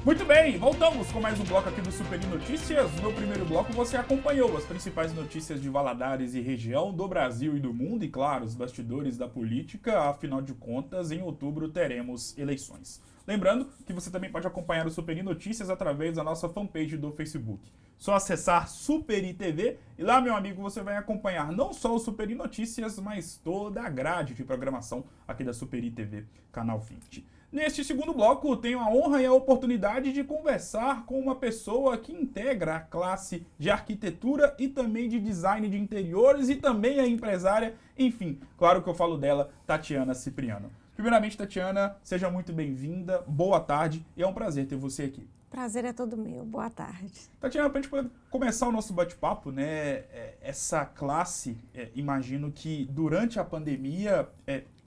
Muito bem, voltamos com mais um bloco aqui do Super Notícias. No primeiro bloco você acompanhou as principais notícias de Valadares e região, do Brasil e do mundo, e claro, os bastidores da política. Afinal de contas, em outubro teremos eleições. Lembrando que você também pode acompanhar o Super Notícias através da nossa fanpage do Facebook. Só acessar Super TV e lá, meu amigo, você vai acompanhar não só o Super Notícias, mas toda a grade de programação aqui da Super TV, canal 20. Neste segundo bloco, tenho a honra e a oportunidade de conversar com uma pessoa que integra a classe de arquitetura e também de design de interiores e também é empresária. Enfim, claro que eu falo dela, Tatiana Cipriano. Primeiramente, Tatiana, seja muito bem-vinda, boa tarde e é um prazer ter você aqui. Prazer é todo meu, boa tarde. Tatiana, para a gente poder começar o nosso bate-papo, né, essa classe, imagino que durante a pandemia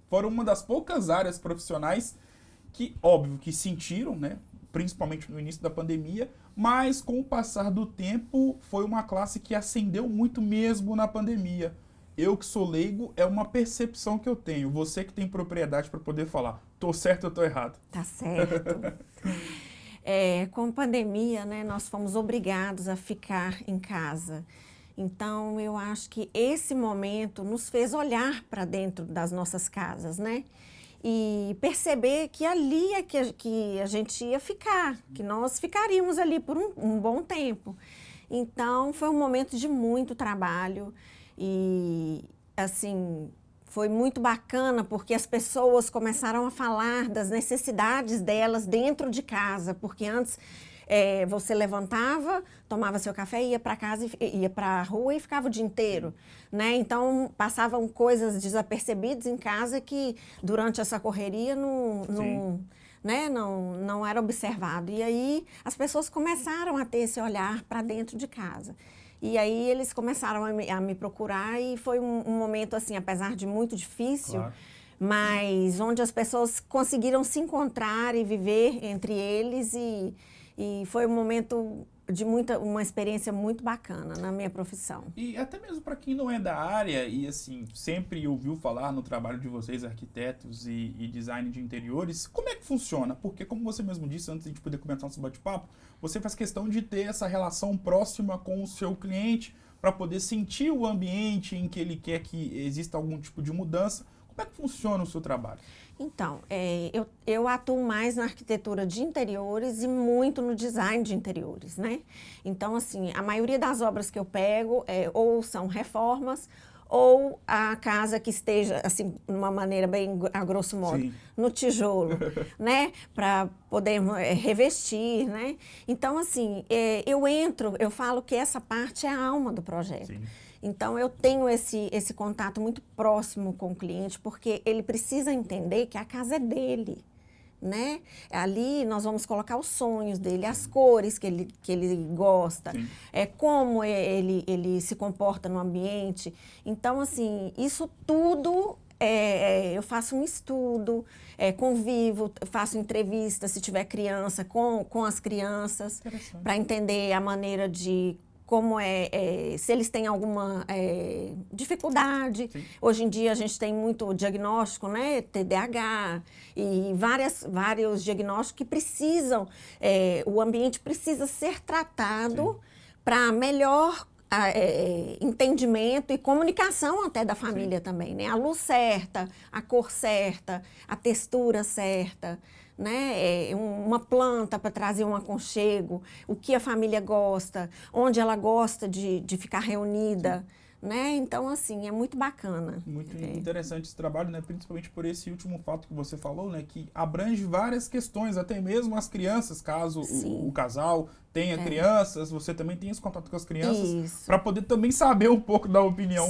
foram uma das poucas áreas profissionais que, óbvio, que sentiram, né, principalmente no início da pandemia, mas com o passar do tempo foi uma classe que ascendeu muito mesmo na pandemia. Eu que sou leigo, é uma percepção que eu tenho. Você que tem propriedade para poder falar. Tô certo ou tô errado? Tá certo. Com a pandemia, né, nós fomos obrigados a ficar em casa. Então, eu acho que esse momento nos fez olhar para dentro das nossas casas, né? E perceber que ali é que a gente ia ficar, que nós ficaríamos ali por um bom tempo. Então, foi um momento de muito trabalho e, assim, foi muito bacana porque as pessoas começaram a falar das necessidades delas dentro de casa, porque antes você levantava, tomava seu café, ia para casa, ia para a rua e ficava o dia inteiro, né? Então, passavam coisas desapercebidas em casa que durante essa correria não era observado. E aí as pessoas começaram a ter esse olhar para dentro de casa. E aí eles começaram a me procurar e foi um momento, assim, apesar de muito difícil, claro, mas onde as pessoas conseguiram se encontrar e viver entre eles e foi um momento de uma experiência muito bacana na minha profissão. E até mesmo para quem não é da área e, assim, sempre ouviu falar no trabalho de vocês, arquitetos e design de interiores, como é que funciona? Porque, como você mesmo disse, antes de a gente poder começar nosso bate-papo, você faz questão de ter essa relação próxima com o seu cliente para poder sentir o ambiente em que ele quer que exista algum tipo de mudança. Como é que funciona o seu trabalho? Então, eu atuo mais na arquitetura de interiores e muito no design de interiores, né? Então, assim, a maioria das obras que eu pego ou são reformas ou a casa que esteja, assim, de uma maneira bem a grosso modo, sim, no tijolo, né? Para poder revestir, né? Então, assim, eu falo que essa parte é a alma do projeto. Sim. Então, eu tenho esse contato muito próximo com o cliente, porque ele precisa entender que a casa é dele, né? Ali nós vamos colocar os sonhos dele, as cores que ele gosta, como ele se comporta no ambiente. Então, assim, isso tudo eu faço um estudo, convivo, faço entrevista, se tiver criança, com as crianças, para entender a maneira de como se eles têm alguma dificuldade. Sim. Hoje em dia a gente tem muito diagnóstico, né? TDAH e vários diagnósticos que precisam, o ambiente precisa ser tratado para melhor entendimento e comunicação até da família. Sim. Também, né? A luz certa, a cor certa, a textura certa, né? Uma planta para trazer um aconchego, o que a família gosta, onde ela gosta de ficar reunida, né? Então, assim, é muito bacana. Muito interessante esse trabalho, né? Principalmente por esse último fato que você falou, né? Que abrange várias questões, até mesmo as crianças, caso o casal tenha crianças, você também tem esse contato com as crianças para poder também saber um pouco da opinião,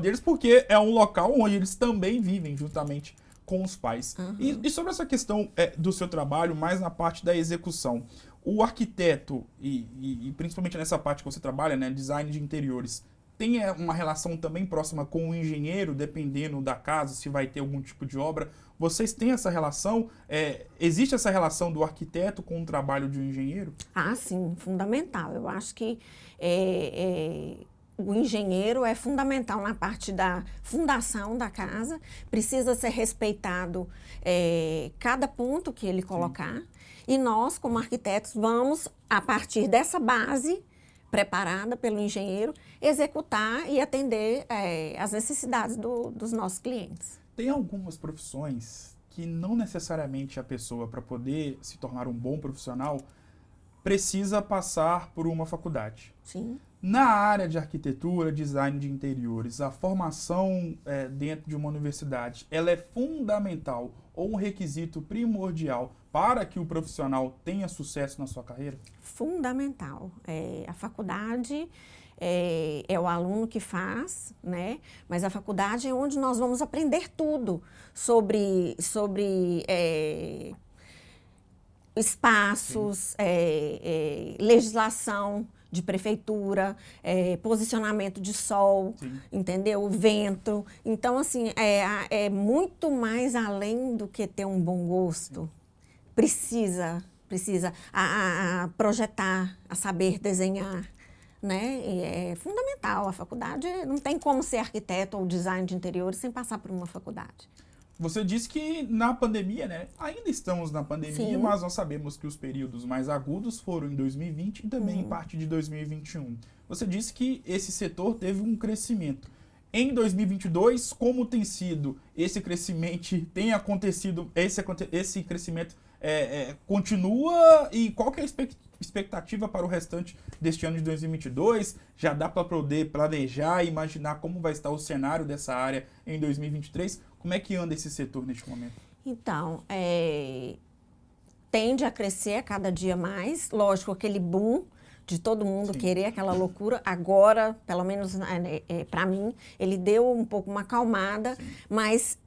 deles, porque é um local onde eles também vivem justamente com os pais. Uhum. E sobre essa questão do seu trabalho, mais na parte da execução, o arquiteto, e principalmente nessa parte que você trabalha, né, design de interiores, tem uma relação também próxima com o engenheiro, dependendo da casa, se vai ter algum tipo de obra? Vocês têm essa relação? Existe essa relação do arquiteto com o trabalho de um engenheiro? Ah, sim, fundamental. Eu acho que o engenheiro é fundamental na parte da fundação da casa, precisa ser respeitado cada ponto que ele colocar. Sim. E nós, como arquitetos, vamos, a partir dessa base preparada pelo engenheiro, executar e atender as necessidades dos nossos clientes. Tem algumas profissões que não necessariamente a pessoa, para poder se tornar um bom profissional, precisa passar por uma faculdade. Sim. Na área de arquitetura, design de interiores, a formação dentro de uma universidade, ela é fundamental ou um requisito primordial para que o profissional tenha sucesso na sua carreira? Fundamental. A faculdade é o aluno que faz, né? Mas a faculdade é onde nós vamos aprender tudo sobre espaços, legislação de prefeitura, posicionamento de sol, sim, entendeu? Vento. Então, assim, é muito mais além do que ter um bom gosto. Precisa projetar, a saber desenhar, né? E é fundamental. A faculdade, não tem como ser arquiteto ou design de interiores sem passar por uma faculdade. Você disse que na pandemia, né? Ainda estamos na pandemia, sim, mas nós sabemos que os períodos mais agudos foram em 2020 e também em parte de 2021. Você disse que esse setor teve um crescimento. Em 2022, como tem sido esse crescimento? Tem acontecido, esse crescimento continua, e qual que é a expectativa para o restante deste ano de 2022? Já dá para poder planejar e imaginar como vai estar o cenário dessa área em 2023? Como é que anda esse setor neste momento? Então, tende a crescer a cada dia mais. Lógico, aquele boom de todo mundo, sim, querer aquela loucura. Agora, pelo menos para mim, ele deu um pouco uma acalmada, sim, mas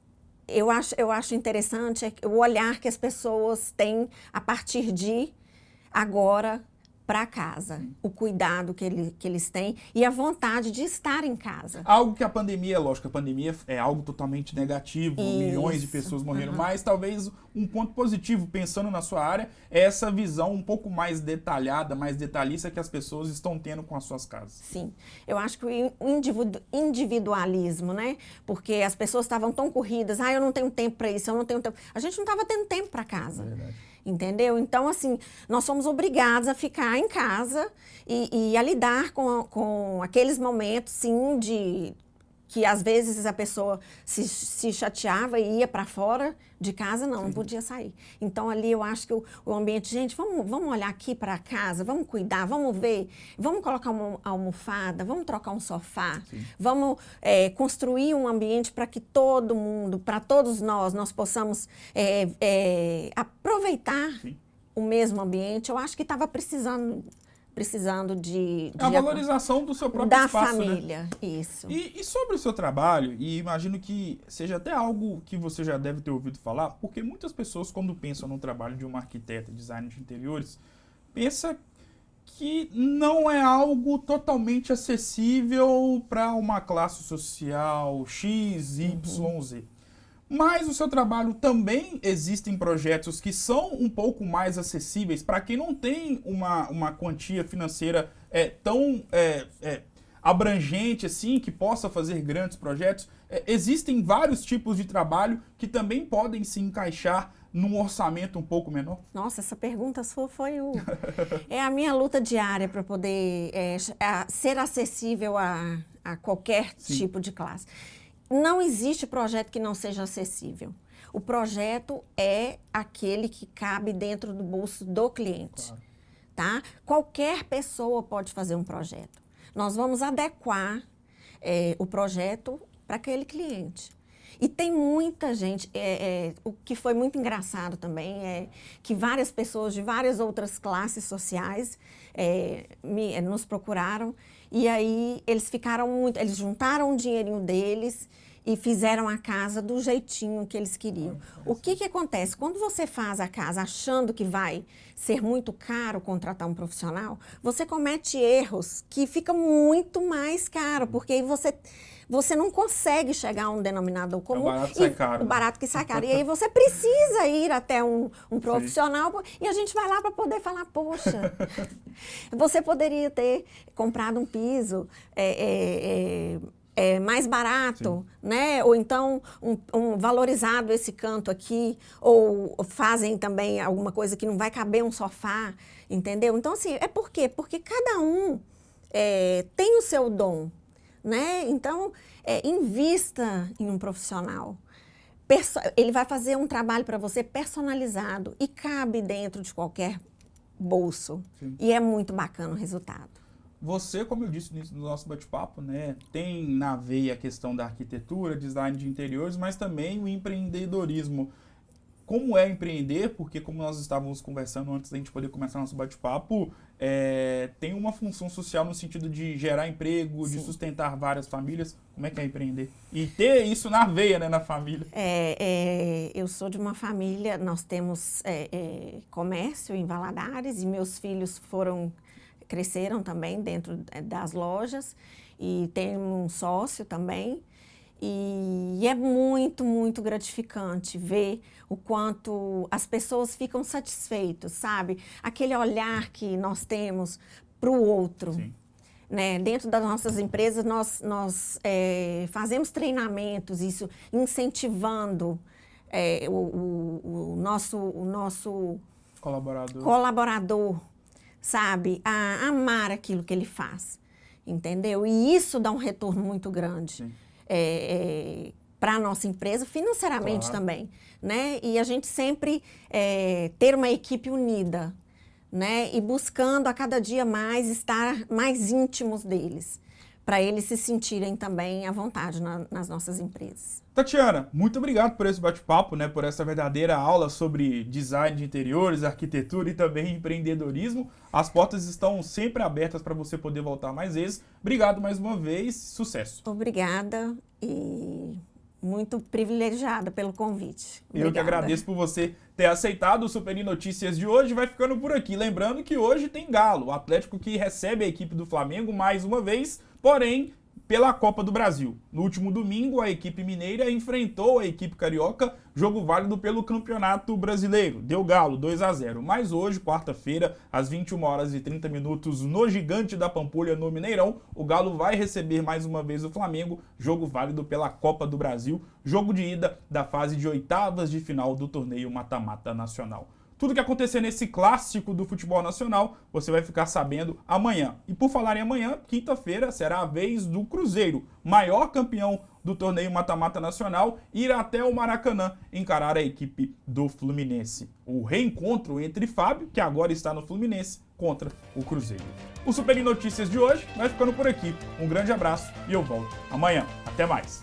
eu acho interessante o olhar que as pessoas têm a partir de agora para casa, o cuidado que eles têm e a vontade de estar em casa. Algo que a pandemia, lógico, a pandemia é algo totalmente negativo, isso, milhões de pessoas morreram, mas talvez um ponto positivo, pensando na sua área, é essa visão um pouco mais detalhada, mais detalhista que as pessoas estão tendo com as suas casas. Sim, eu acho que o individualismo, né? Porque as pessoas estavam tão corridas, eu não tenho tempo para isso, eu não tenho tempo. A gente não estava tendo tempo para casa. É verdade. Entendeu? Então, assim, nós somos obrigados a ficar em casa e a lidar com aqueles momentos, sim, que às vezes a pessoa se chateava e ia para fora de casa, não podia sair. Então, ali eu acho que o ambiente, gente, vamos olhar aqui para casa, vamos cuidar, vamos ver, vamos colocar uma almofada, vamos trocar um sofá, sim, vamos construir um ambiente para que todo mundo, para todos nós possamos aproveitar, sim, o mesmo ambiente. Eu acho que estava precisando de a valorização do seu próprio espaço, da família, né? Isso. E sobre o seu trabalho, e imagino que seja até algo que você já deve ter ouvido falar, porque muitas pessoas, quando pensam no trabalho de uma arquiteta, design de interiores, pensa que não é algo totalmente acessível para uma classe social X, Y, Z. Mas o seu trabalho também existem projetos que são um pouco mais acessíveis para quem não tem uma quantia financeira tão abrangente assim, que possa fazer grandes projetos. Existem vários tipos de trabalho que também podem se encaixar num orçamento um pouco menor? Nossa, essa pergunta sua foi é a minha luta diária para poder ser acessível a qualquer, sim, tipo de classe. Não existe projeto que não seja acessível. O projeto é aquele que cabe dentro do bolso do cliente, claro, tá? Qualquer pessoa pode fazer um projeto. Nós vamos adequar o projeto para aquele cliente. E tem muita gente, o que foi muito engraçado também é que várias pessoas de várias outras classes sociais nos procuraram, e aí eles juntaram o dinheirinho deles e fizeram a casa do jeitinho que eles queriam. O que acontece? Quando você faz a casa achando que vai ser muito caro contratar um profissional, você comete erros que fica muito mais caro, porque aí você você não consegue chegar a um denominador comum. O barato sai caro. O barato que sai caro. E aí você precisa ir até um profissional e a gente vai lá para poder falar, poxa, você poderia ter comprado um piso mais barato, né? Ou então valorizado esse canto aqui, ou fazem também alguma coisa que não vai caber um sofá, entendeu? Então, assim, por quê? Porque cada um tem o seu dom, né? Então, invista em um profissional. Ele vai fazer um trabalho para você personalizado e cabe dentro de qualquer bolso. Sim. E é muito bacana o resultado. Você, como eu disse no nosso bate-papo, né, tem na veia a questão da arquitetura, design de interiores, mas também o empreendedorismo. Como é empreender? Porque, como nós estávamos conversando antes da gente poder começar nosso bate-papo, tem uma função social no sentido de gerar emprego, sim, de sustentar várias famílias. Como é que é empreender? E ter isso na veia, né, na família. Eu sou de uma família, nós temos comércio em Valadares e meus filhos cresceram também dentro das lojas e tem um sócio também. E é muito, muito gratificante ver o quanto as pessoas ficam satisfeitas, sabe? Aquele olhar que nós temos para o outro. Sim. Né? Dentro das nossas empresas, nós fazemos treinamentos, isso incentivando o nosso colaborador, sabe? A amar aquilo que ele faz, entendeu? E isso dá um retorno muito grande. Para a nossa empresa, financeiramente, claro, também, né? E a gente sempre ter uma equipe unida, né? E buscando a cada dia mais estar mais íntimos deles, para eles se sentirem também à vontade nas nossas empresas. Tatiana, muito obrigado por esse bate-papo, né? Por essa verdadeira aula sobre design de interiores, arquitetura e também empreendedorismo. As portas estão sempre abertas para você poder voltar mais vezes. Obrigado mais uma vez, sucesso. Obrigada e muito privilegiada pelo convite. Obrigada. Eu que agradeço por você ter aceitado. O Super Notícias de hoje vai ficando por aqui. Lembrando que hoje tem Galo, o Atlético que recebe a equipe do Flamengo mais uma vez, porém pela Copa do Brasil. No último domingo, a equipe mineira enfrentou a equipe carioca, jogo válido pelo Campeonato Brasileiro. Deu Galo, 2-0. Mas hoje, quarta-feira, às 21h30, no Gigante da Pampulha, no Mineirão, o Galo vai receber mais uma vez o Flamengo, jogo válido pela Copa do Brasil, jogo de ida da fase de oitavas de final do torneio Mata-Mata Nacional. Tudo que acontecer nesse clássico do futebol nacional, você vai ficar sabendo amanhã. E por falar em amanhã, quinta-feira, será a vez do Cruzeiro, maior campeão do torneio Mata-Mata Nacional, ir até o Maracanã encarar a equipe do Fluminense. O reencontro entre Fábio, que agora está no Fluminense, contra o Cruzeiro. O Super Notícias de hoje vai ficando por aqui. Um grande abraço e eu volto amanhã. Até mais!